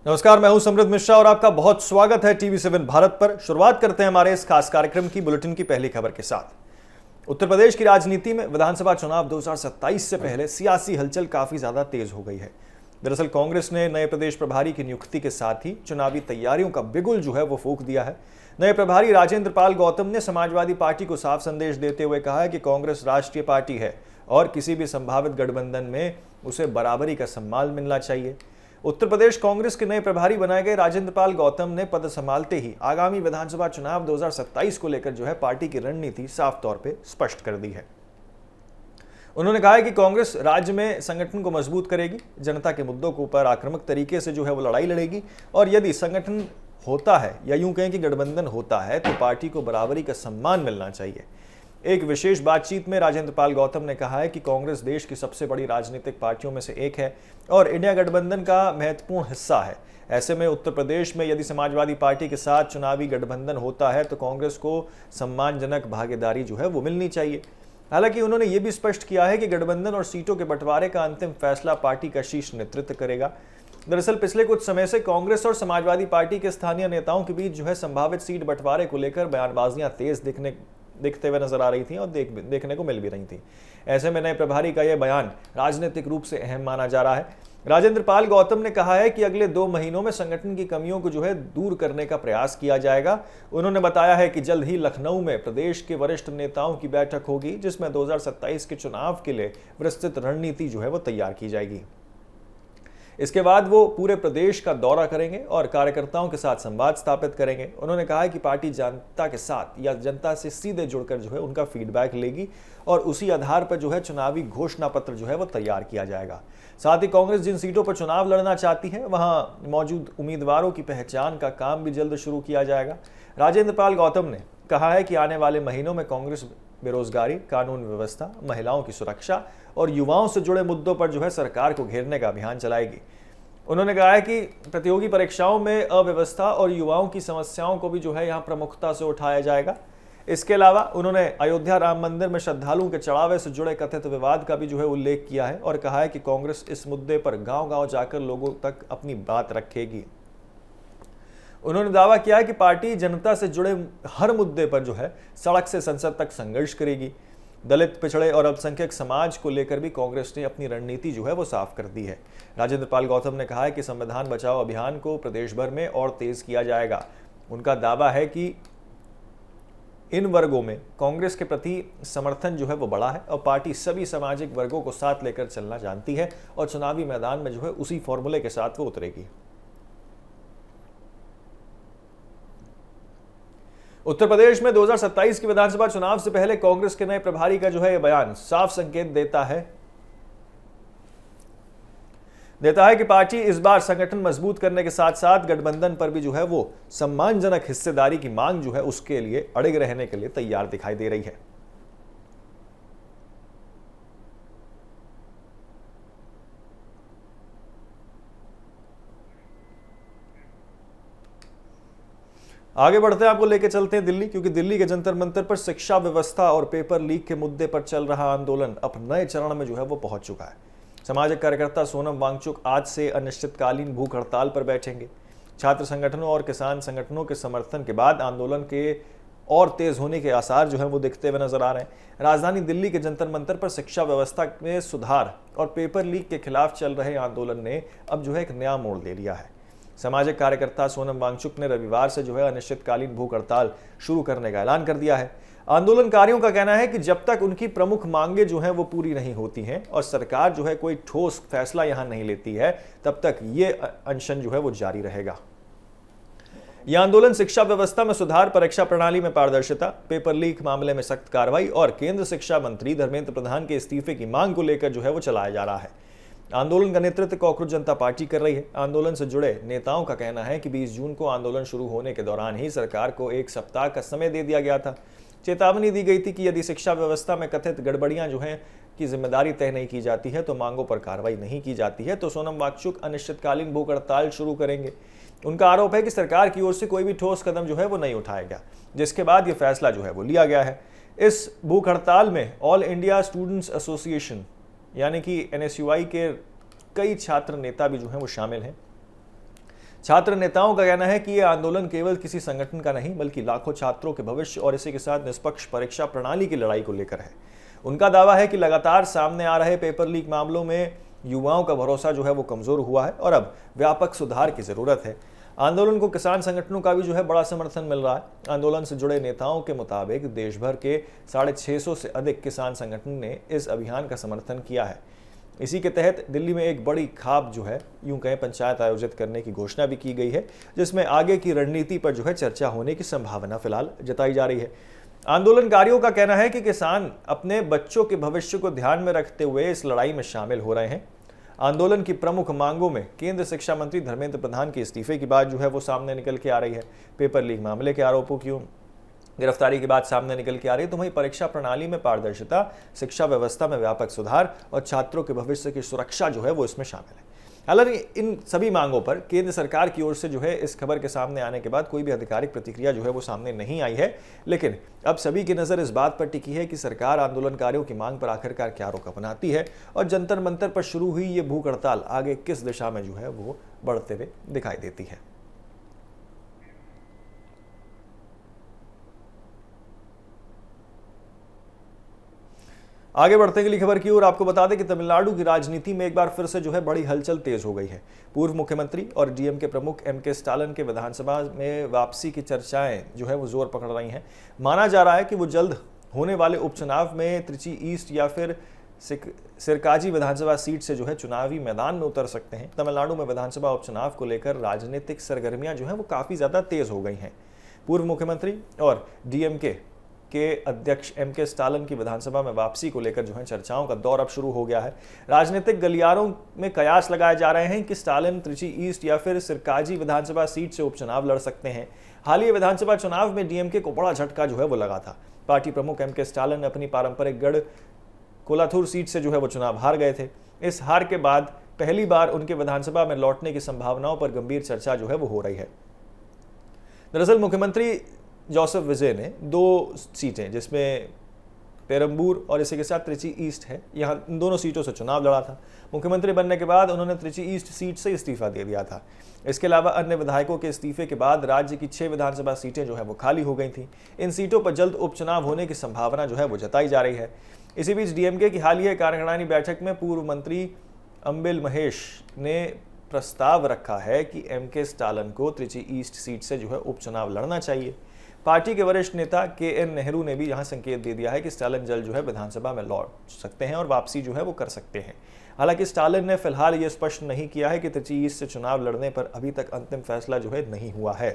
नमस्कार, मैं हूं समृद्ध मिश्रा और आपका बहुत स्वागत है टीवी7 भारत पर। शुरुआत करते हैं हमारे इस खास कार्यक्रम की बुलेटिन की पहली खबर के साथ। उत्तर प्रदेश की राजनीति में विधानसभा चुनाव 2027 से पहले सियासी हलचल काफी ज्यादा तेज हो गई है। दरअसल कांग्रेस ने नए प्रदेश प्रभारी की नियुक्ति के साथ ही चुनावी तैयारियों का बिगुल जो है वो फूंक दिया है। नए प्रभारी राजेंद्र पाल गौतम ने समाजवादी पार्टी को साफ संदेश देते हुए कहा है कि कांग्रेस राष्ट्रीय पार्टी है और किसी भी संभावित गठबंधन में उसे बराबरी का सम्मान मिलना चाहिए। उत्तर प्रदेश कांग्रेस के नए प्रभारी बनाए गए राजेंद्र पाल गौतम ने पद संभालते ही आगामी विधानसभा चुनाव 2027 को लेकर जो है पार्टी की रणनीति साफ तौर पे स्पष्ट कर दी है। उन्होंने कहा है कि कांग्रेस राज्य में संगठन को मजबूत करेगी, जनता के मुद्दों के ऊपर आक्रामक तरीके से जो है वो लड़ाई लड़ेगी और यदि संगठन होता है या यूं कहें कि गठबंधन होता है तो पार्टी को बराबरी का सम्मान मिलना चाहिए। एक विशेष बातचीत में राजेंद्र पाल गौतम ने कहा है कि कांग्रेस देश की सबसे बड़ी राजनीतिक पार्टियों में से एक है और इंडिया गठबंधन का महत्वपूर्ण हिस्सा है। ऐसे में उत्तर प्रदेश में यदि समाजवादी पार्टी के साथ चुनावी गठबंधन होता है तो कांग्रेस को सम्मानजनक भागीदारी जो है वो मिलनी चाहिए। हालांकि उन्होंने ये भी स्पष्ट किया है कि गठबंधन और सीटों के बंटवारे का अंतिम फैसला पार्टी का शीर्ष नेतृत्व करेगा। दरअसल पिछले कुछ समय से कांग्रेस और समाजवादी पार्टी के स्थानीय नेताओं के बीच जो है संभावित सीट बंटवारे को लेकर बयानबाजियां तेज दिखते हुए नजर आ रही थी और देखने को मिल भी रही थी। ऐसे में नए प्रभारी का यह बयान राजनीतिक रूप से अहम माना जा रहा है। राजेंद्र पाल गौतम ने कहा है कि अगले 2 महीनों में संगठन की कमियों को जो है दूर करने का प्रयास किया जाएगा। उन्होंने बताया है कि जल्द ही लखनऊ में प्रदेश के वरिष्ठ नेताओं की बैठक होगी जिसमें 2027 के चुनाव के लिए विस्तृत रणनीति जो है वो तैयार की जाएगी। इसके बाद वो पूरे प्रदेश का दौरा करेंगे और कार्यकर्ताओं के साथ संवाद स्थापित करेंगे। उन्होंने कहा है कि पार्टी जनता के साथ या जनता से सीधे जुड़कर जो है उनका फीडबैक लेगी और उसी आधार पर जो है चुनावी घोषणा पत्र जो है वो तैयार किया जाएगा। साथ ही कांग्रेस जिन सीटों पर चुनाव लड़ना चाहती है वहां मौजूद उम्मीदवारों की पहचान का काम भी जल्द शुरू किया जाएगा। राजेंद्र पाल गौतम ने कहा है कि आने वाले महीनों में कांग्रेस बेरोजगारी, कानून व्यवस्था, महिलाओं की सुरक्षा और युवाओं से जुड़े मुद्दों पर जो है सरकार को घेरने का अभियान चलाएगी। उन्होंने कहा है कि प्रतियोगी परीक्षाओं में अव्यवस्था और युवाओं की समस्याओं को भी जो है यहाँ प्रमुखता से उठाया जाएगा। इसके अलावा उन्होंने अयोध्या राम मंदिर में श्रद्धालुओं के चढ़ावे से जुड़े कथित विवाद का भी जो है उल्लेख किया है और कहा है कि कांग्रेस इस मुद्दे पर गांव-गांव जाकर लोगों तक अपनी बात रखेगी। उन्होंने दावा किया है कि पार्टी जनता से जुड़े हर मुद्दे पर जो है सड़क से संसद तक संघर्ष करेगी। दलित, पिछड़े और अल्पसंख्यक समाज को लेकर भी कांग्रेस ने अपनी रणनीति जो है वो साफ कर दी है। राजेंद्र पाल गौतम ने कहा है कि संविधान बचाओ अभियान को प्रदेश भर में और तेज किया जाएगा। उनका दावा है कि इन वर्गों में कांग्रेस के प्रति समर्थन जो है वो बड़ा है और पार्टी सभी सामाजिक वर्गों को साथ लेकर चलना जानती है और चुनावी मैदान में जो है उसी फॉर्मूले के साथ वो उतरेगी। उत्तर प्रदेश में 2027 के विधानसभा चुनाव से पहले कांग्रेस के नए प्रभारी का जो है यह बयान साफ संकेत देता है कि पार्टी इस बार संगठन मजबूत करने के साथ साथ गठबंधन पर भी जो है वो सम्मानजनक हिस्सेदारी की मांग जो है उसके लिए अड़िग रहने के लिए तैयार दिखाई दे रही है। आगे बढ़ते हैं, आपको लेके चलते हैं दिल्ली, क्योंकि दिल्ली के जंतर मंतर पर शिक्षा व्यवस्था और पेपर लीक के मुद्दे पर चल रहा आंदोलन अब नए चरण में जो है वो पहुंच चुका है। सामाजिक कार्यकर्ता सोनम वांगचुक आज से अनिश्चितकालीन भूख हड़ताल पर बैठेंगे। छात्र संगठनों और किसान संगठनों के समर्थन के बाद आंदोलन के और तेज होने के आसार जो है वो दिखते हुए नजर आ रहे हैं। राजधानी दिल्ली के जंतर मंतर पर शिक्षा व्यवस्था में सुधार और पेपर लीक के खिलाफ चल रहे आंदोलन ने अब जो है एक नया मोड़ ले लिया है। सामाजिक कार्यकर्ता सोनम वांगचुक ने रविवार से जो है अनिश्चितकालीन भूख हड़ताल शुरू करने का ऐलान कर दिया है। आंदोलनकारियों का कहना है कि जब तक उनकी प्रमुख मांगे जो हैं वो पूरी नहीं होती हैं और सरकार जो है कोई ठोस फैसला यहां नहीं लेती है तब तक ये अनशन जो है वो जारी रहेगा। यह आंदोलन शिक्षा व्यवस्था में सुधार, परीक्षा प्रणाली में पारदर्शिता, पेपर लीक मामले में सख्त कार्रवाई और केंद्र शिक्षा मंत्री धर्मेंद्र प्रधान के इस्तीफे की मांग को लेकर जो है वो चलाया जा रहा है। आंदोलन का नेतृत्व कॉकरोच जनता पार्टी कर रही है। आंदोलन से जुड़े नेताओं का कहना है कि 20 जून को आंदोलन शुरू होने के दौरान ही सरकार को 1 सप्ताह का समय दे दिया गया था। चेतावनी दी गई थी कि यदि शिक्षा व्यवस्था में कथित गड़बड़ियां जो हैं की जिम्मेदारी तय नहीं की जाती है तो मांगों पर कार्रवाई नहीं की जाती है तो सोनम वांगचुक अनिश्चितकालीन भूख हड़ताल शुरू करेंगे। उनका आरोप है कि सरकार की ओर से कोई भी ठोस कदम जो है वो नहीं उठाया गया, जिसके बाद ये फैसला जो है वो लिया गया है। इस भूख हड़ताल में ऑल इंडिया स्टूडेंट्स एसोसिएशन यानी कि NSUI के कई छात्र नेता भी जो हैं वो शामिल हैं। छात्र नेताओं का कहना है कि यह आंदोलन केवल किसी संगठन का नहीं बल्कि लाखों छात्रों के भविष्य और इसी के साथ निष्पक्ष परीक्षा प्रणाली की लड़ाई को लेकर है। उनका दावा है कि लगातार सामने आ रहे पेपर लीक मामलों में युवाओं का भरोसा जो है वो कमजोर हुआ है और अब व्यापक सुधार की जरूरत है। आंदोलन को किसान संगठनों का भी जो है बड़ा समर्थन मिल रहा है। आंदोलन से जुड़े नेताओं के मुताबिक देश भर के 650 से अधिक किसान संगठन ने इस अभियान का समर्थन किया है। इसी के तहत दिल्ली में एक बड़ी खाप जो है यूं कहें पंचायत आयोजित करने की घोषणा भी की गई है, जिसमें आगे की रणनीति पर जो है चर्चा होने की संभावना फिलहाल जताई जा रही है। आंदोलनकारियों का कहना है कि किसान अपने बच्चों के भविष्य को ध्यान में रखते हुए इस लड़ाई में शामिल हो रहे हैं। आंदोलन की प्रमुख मांगों में केंद्र शिक्षा मंत्री धर्मेंद्र प्रधान के इस्तीफे की बात जो है वो सामने निकल के आ रही है। पेपर लीक मामले के आरोपों की गिरफ्तारी की बात सामने निकल के आ रही है। तो वहीं परीक्षा प्रणाली में पारदर्शिता, शिक्षा व्यवस्था में व्यापक सुधार और छात्रों के भविष्य की सुरक्षा जो है वो इसमें शामिल है। हालांकि इन सभी मांगों पर केंद्र सरकार की ओर से जो है इस खबर के सामने आने के बाद कोई भी आधिकारिक प्रतिक्रिया जो है वो सामने नहीं आई है, लेकिन अब सभी की नजर इस बात पर टिकी है कि सरकार आंदोलनकारियों की मांग पर आखिरकार क्या रुख अपनाती है और जंतर मंतर पर शुरू हुई ये भूख हड़ताल आगे किस दिशा में जो है वो बढ़ते हुए दिखाई देती है। आगे बढ़ते अगली खबर की ओर आपको बता दें कि तमिलनाडु की राजनीति में एक बार फिर से जो है बड़ी हलचल तेज हो गई है। पूर्व मुख्यमंत्री और डीएमके प्रमुख एमके स्टालिन के विधानसभा में वापसी की चर्चाएं जो है वो जोर पकड़ रही हैं। माना जा रहा है कि वो जल्द होने वाले उपचुनाव में त्रिची ईस्ट या फिर सिरकाजी विधानसभा सीट से जो है चुनावी मैदान में उतर सकते हैं। तमिलनाडु में विधानसभा उपचुनाव को लेकर राजनीतिक सरगर्मियां जो है वो काफी ज्यादा तेज हो गई हैं। पूर्व मुख्यमंत्री और डीएमके के अध्यक्ष एमके स्टालिन की विधानसभा में वापसी को लेकर जो है चर्चाओं का दौर अब शुरू हो गया है। राजनीतिक गलियारों में कयास लगाए जा रहे हैं कि स्टालिन त्रिची ईस्ट या फिर सिरकाजी विधानसभा सीट से उपचुनाव लड़ सकते हैं। हालिया विधानसभा चुनाव में डीएमके को बड़ा झटका जो है वो लगा था। पार्टी प्रमुख एमके स्टालिन अपनी पारंपरिक गढ़ कोलाथुर सीट से जो है वो चुनाव हार गए थे। इस हार के बाद पहली बार उनके विधानसभा में लौटने की संभावनाओं पर गंभीर चर्चा जो है वो हो रही है। दरअसल मुख्यमंत्री जोसेफ विजय ने 2 सीटें जिसमें पेरम्बूर और इसी के साथ त्रिची ईस्ट है, यहाँ इन दोनों सीटों से चुनाव लड़ा था। मुख्यमंत्री बनने के बाद उन्होंने त्रिची ईस्ट सीट से इस्तीफा दे दिया था। इसके अलावा अन्य विधायकों के इस्तीफे के बाद राज्य की 6 विधानसभा सीटें जो है वो खाली हो गई थी। इन सीटों पर जल्द उपचुनाव होने की संभावना जो है वो जताई जा रही है। इसी बीच डीएमके की हालिया कार्यकारिणी बैठक में पूर्व मंत्री अंबिल महेश ने प्रस्ताव रखा है कि एमके स्टालिन को त्रिची ईस्ट सीट से जो है उपचुनाव लड़ना चाहिए। पार्टी के वरिष्ठ नेता के.एन. नेहरू ने भी यहां संकेत दे दिया है कि स्टालिन जल्द जो है विधानसभा में लौट सकते हैं और वापसी जो है वो कर सकते हैं। हालांकि स्टालिन ने फिलहाल ये स्पष्ट नहीं किया है कि त्रिची ईस्ट से चुनाव लड़ने पर अभी तक अंतिम फैसला जो है नहीं हुआ है।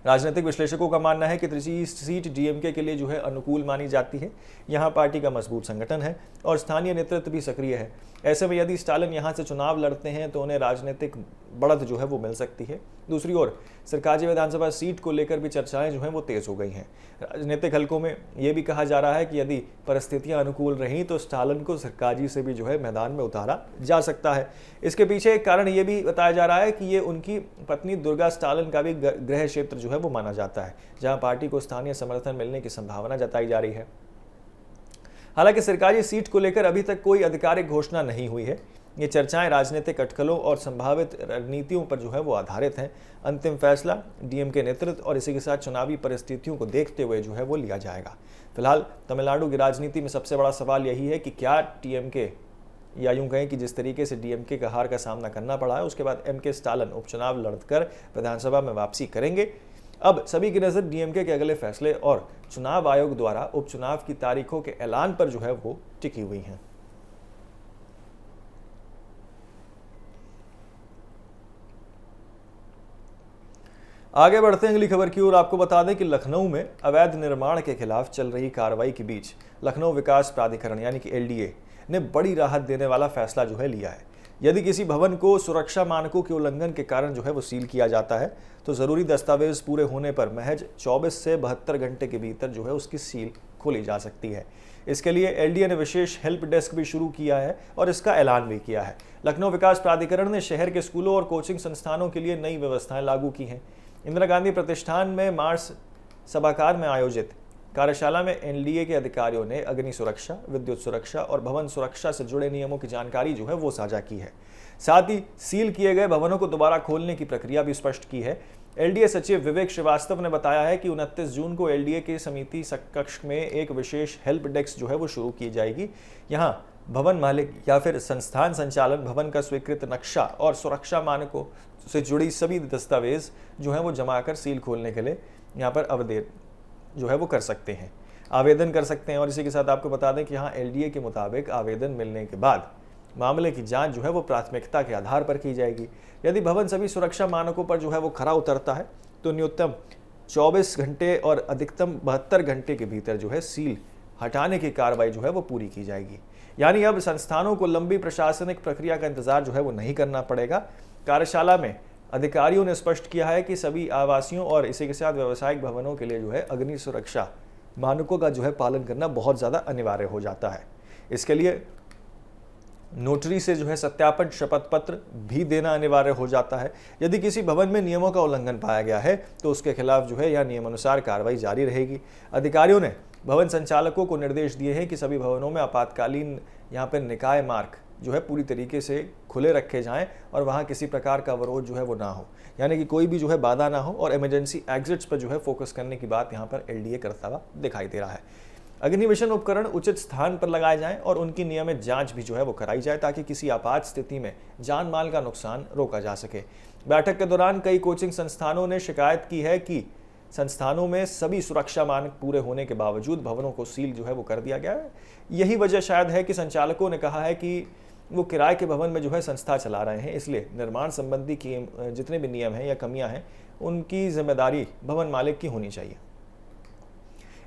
राजनीतिक विश्लेषकों का मानना है कि त्रिची ईस्ट सीट डीएमके के लिए जो है अनुकूल मानी जाती है। यहाँ पार्टी का मजबूत संगठन है और स्थानीय नेतृत्व भी सक्रिय है। ऐसे में यदि स्टालिन यहाँ से चुनाव लड़ते हैं तो उन्हें राजनीतिक बढ़त जो है वो मिल सकती है। दूसरी ओर सिरकाजी विधानसभा सीट को लेकर भी चर्चाएं जो हैं वो तेज हो गई हैं। राजनीतिक हलकों में ये भी कहा जा रहा है कि यदि परिस्थितियां अनुकूल रहीं तो स्टालिन को सिरकाजी से भी जो है मैदान में उतारा जा सकता है। इसके पीछे एक कारण ये भी बताया जा रहा है कि ये उनकी पत्नी दुर्गा स्टालिन का भी गृह क्षेत्र जो है वो माना जाता है, जहां पार्टी को स्थानीय समर्थन मिलने की संभावना जताई जा रही है। हालांकि सिरकाजी सीट को लेकर अभी तक कोई आधिकारिक घोषणा नहीं हुई है। ये चर्चाएं राजनीतिक अटकलों और संभावित रणनीतियों पर जो है वो आधारित हैं। अंतिम फैसला डीएमके नेतृत्व और इसी के साथ चुनावी परिस्थितियों को देखते हुए जो है वो लिया जाएगा। फिलहाल तमिलनाडु की राजनीति में सबसे बड़ा सवाल यही है कि क्या टीएमके या यूं कहें कि जिस तरीके से डीएमके का हार का सामना करना पड़ा है उसके बाद एमके स्टालिन उपचुनाव लड़कर विधानसभा में वापसी करेंगे। अब सभी की नजर डीएमके के अगले फैसले और चुनाव आयोग द्वारा उपचुनाव की तारीखों के ऐलान पर जो है वो टिकी हुई हैं। आगे बढ़ते हैं अगली खबर की ओर। आपको बता दें कि लखनऊ में अवैध निर्माण के खिलाफ चल रही कार्रवाई के बीच लखनऊ विकास प्राधिकरण यानी कि एलडीए ने बड़ी राहत देने वाला फैसला जो है लिया है। यदि किसी भवन को सुरक्षा मानकों के उल्लंघन के कारण जो है वो सील किया जाता है तो जरूरी दस्तावेज पूरे होने पर महज 24 से 72 घंटे के भीतर जो है उसकी सील खोली जा सकती है। इसके लिए एलडीए ने विशेष हेल्प डेस्क भी शुरू किया है और इसका ऐलान भी किया है। लखनऊ विकास प्राधिकरण ने शहर के स्कूलों और कोचिंग संस्थानों के लिए नई व्यवस्थाएं लागू की हैं। इंदिरा गांधी प्रतिष्ठान में मार्च सभागार में आयोजित कार्यशाला में एनडीए के अधिकारियों ने अग्नि सुरक्षा, विद्युत सुरक्षा और भवन सुरक्षा से जुड़े नियमों की जानकारी जो है वो साझा की है। साथ ही सील किए गए भवनों को दोबारा खोलने की प्रक्रिया भी स्पष्ट की है। एलडीए सचिव विवेक श्रीवास्तव ने बताया है कि 29 जून को एलडीए के समिति कक्ष में एक विशेष हेल्प डेस्क जो है वो शुरू की जाएगी। यहाँ भवन मालिक या फिर संस्थान संचालन भवन का स्वीकृत नक्शा और सुरक्षा मानकों से जुड़ी सभी दस्तावेज जो है वो जमा कर सील खोलने के लिए यहाँ पर आवेदन जो है वो कर सकते हैं, आवेदन कर सकते हैं। और इसी के साथ आपको बता दें कि यहाँ एलडीए के मुताबिक आवेदन मिलने के बाद मामले की जांच जो है वो प्राथमिकता के आधार पर की जाएगी। यदि भवन सभी सुरक्षा मानकों पर जो है वो खरा उतरता है तो न्यूनतम 24 घंटे और अधिकतम 72 घंटे के भीतर जो है सील हटाने की कार्रवाई जो है वो पूरी की जाएगी। यानी अब संस्थानों को लंबी प्रशासनिक प्रक्रिया का इंतजार जो है वो नहीं करना पड़ेगा। कार्यशाला में अधिकारियों ने स्पष्ट किया है कि सभी आवासीयों और इसी के साथ व्यावसायिक भवनों के लिए जो है अग्नि सुरक्षा मानकों का जो है पालन करना बहुत ज़्यादा अनिवार्य हो जाता है। इसके लिए नोटरी से जो है सत्यापन शपथ पत्र भी देना अनिवार्य हो जाता है। यदि किसी भवन में नियमों का उल्लंघन पाया गया है तो उसके खिलाफ जो है यह नियमानुसार कार्रवाई जारी रहेगी। अधिकारियों ने भवन संचालकों को निर्देश दिए हैं कि सभी भवनों में आपातकालीन यहाँ पर निकाय मार्ग जो है पूरी तरीके से खुले रखे जाएं और वहाँ किसी प्रकार का अवरोध जो है वो ना हो, यानी कि कोई भी जो है बाधा ना हो। और इमरजेंसी एग्जिट्स पर जो है फोकस करने की बात यहाँ पर एलडीए करता हुआ दिखाई दे रहा है। अग्निमिशन उपकरण उचित स्थान पर लगाए जाएं और उनकी नियमित जांच भी जो है वो कराई जाए ताकि किसी आपात स्थिति में जान माल का नुकसान रोका जा सके। बैठक के दौरान कई कोचिंग संस्थानों ने शिकायत की है कि संस्थानों में सभी सुरक्षा मानक पूरे होने के बावजूद भवनों को सील जो है वो कर दिया गया है। यही वजह शायद है कि संचालकों ने कहा है कि वो किराए के भवन में जो है संस्था चला रहे हैं, इसलिए निर्माण संबंधी की जितने भी नियम हैं या कमियां हैं उनकी जिम्मेदारी भवन मालिक की होनी चाहिए।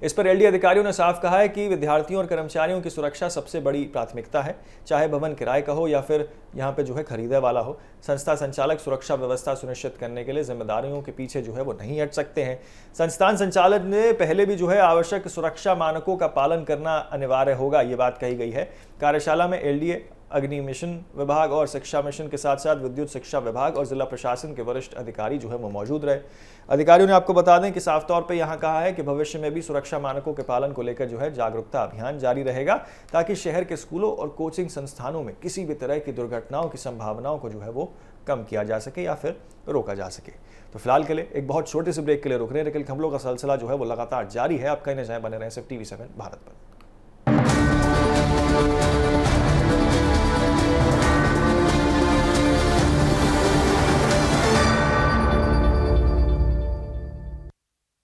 इस पर एलडीए अधिकारियों ने साफ कहा है कि विद्यार्थियों और कर्मचारियों की सुरक्षा सबसे बड़ी प्राथमिकता है, चाहे भवन किराए का हो या फिर यहाँ पे जो है खरीदे वाला हो। संस्था संचालक सुरक्षा व्यवस्था सुनिश्चित करने के लिए जिम्मेदारियों के पीछे जो है वो नहीं हट सकते हैं। संस्थान संचालक ने पहले भी जो है आवश्यक सुरक्षा मानकों का पालन करना अनिवार्य होगा, ये बात कही गई है। कार्यशाला में एलडीए, अग्नि मिशन विभाग और शिक्षा मिशन के साथ साथ विद्युत शिक्षा विभाग और जिला प्रशासन के वरिष्ठ अधिकारी जो है वो मौजूद रहे। अधिकारियों ने आपको बता दें कि साफ तौर पे यहाँ कहा है कि भविष्य में भी सुरक्षा मानकों के पालन को लेकर जो है जागरूकता अभियान जारी रहेगा ताकि शहर के स्कूलों और कोचिंग संस्थानों में किसी भी तरह की दुर्घटनाओं की संभावनाओं को जो है वो कम किया जा सके या फिर रोका जा सके। तो फिलहाल के लिए एक बहुत छोटे से ब्रेक के लिए रुक रहे हैं, लेकिन खबरों का सिलसिला जो है वो लगातार जारी है। आप कहीं न जाएं, बने रहें सिर्फ TV7 भारत पर।